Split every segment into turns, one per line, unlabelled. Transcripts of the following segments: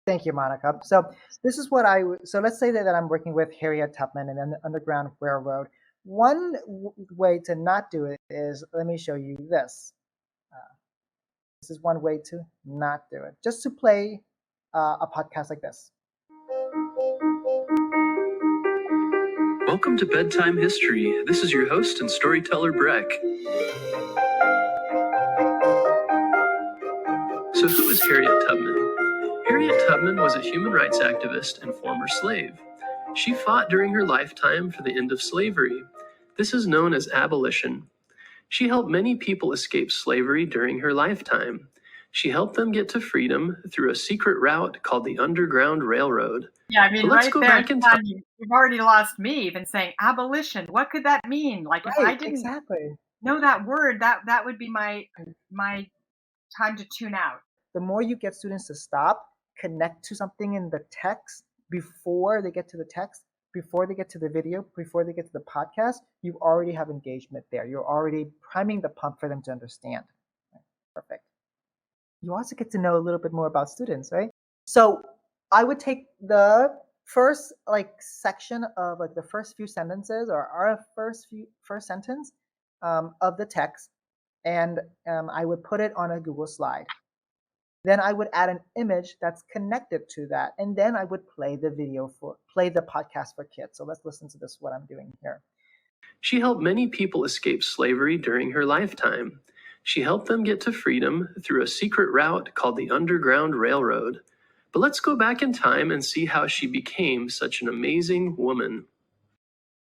Thank you, Monica. So this is what so let's say that I'm working with Harriet Tubman and then the Underground Railroad. One way to not do it is, let me show you this. This is one way to not do it. Just to play a podcast like this.
Welcome to Bedtime History. This is your host and storyteller, Breck. So who is Harriet Tubman? Harriet Tubman was a human rights activist and former slave. She fought during her lifetime for the end of slavery. This is known as abolition. She helped many people escape slavery during her lifetime. She helped them get to freedom through a secret route called the Underground Railroad.
Yeah, I mean, right there, you've already lost me even saying abolition. What could that mean? Like, if I didn't know that word, that would be my time to tune out.
The more you get students to stop, connect to something in the text before they get to the text, before they get to the video, before they get to the podcast, you already have engagement there. You're already priming the pump for them to understand. Perfect. You also get to know a little bit more about students, right? So I would take the first section of the first few sentences or our first sentence of the text, and I would put it on a Google slide. Then I would add an image that's connected to that, and then I would play the podcast for kids. So let's listen to this, what I'm doing here.
She helped many people escape slavery during her lifetime. She helped them get to freedom through a secret route called the Underground Railroad. But let's go back in time and see how she became such an amazing woman.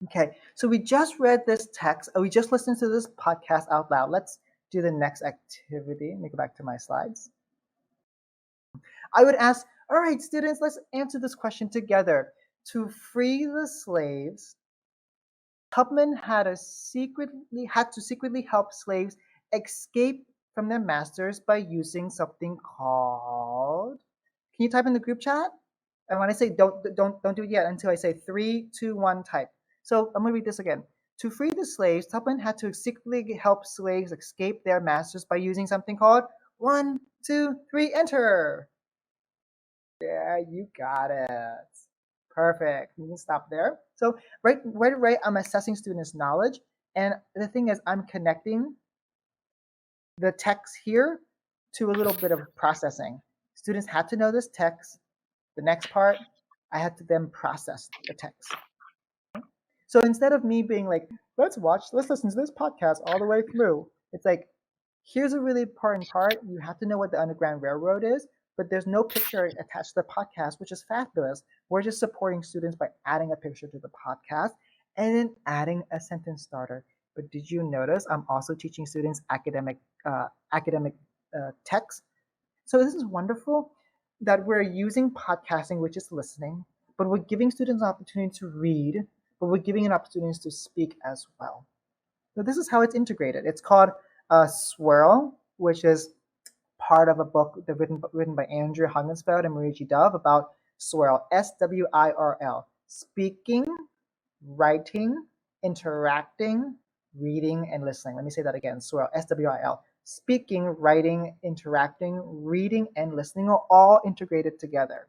Okay, so we just read this text. We just listened to this podcast out loud. Let's do the next activity. Let me go back to my slides. I would ask, all right, students, let's answer this question together. To free the slaves, Tubman had to secretly help slaves escape from their masters by using something called. Can you type in the group chat? And when I say don't do it yet until I say 3, 2, 1, type. So I'm gonna read this again. To free the slaves, Tubman had to secretly help slaves escape their masters by using something called 1, 2, 3, enter. Yeah, you got it. Perfect. We can stop there. So right, I'm assessing students' knowledge, and the thing is, I'm connecting the text here to a little bit of processing. Students had to know this text. The next part, I had to then process the text. So instead of me being like, let's listen to this podcast all the way through, it's like, here's a really important part. You have to know what the Underground Railroad is, but there's no picture attached to the podcast, which is fabulous. We're just supporting students by adding a picture to the podcast and then adding a sentence starter. But did you notice I'm also teaching students academic text? So this is wonderful that we're using podcasting, which is listening, but we're giving students an opportunity to read, but we're giving an opportunity to speak as well. So this is how it's integrated. It's called Swirl, which is part of a book written by Andrew Hungensfeld and Marie G. Dove about Swirl, SWIRL, speaking, writing, interacting, reading, and listening. Let me say that again, Swirl, SWIRL. Speaking, writing, interacting, reading, and listening are all integrated together.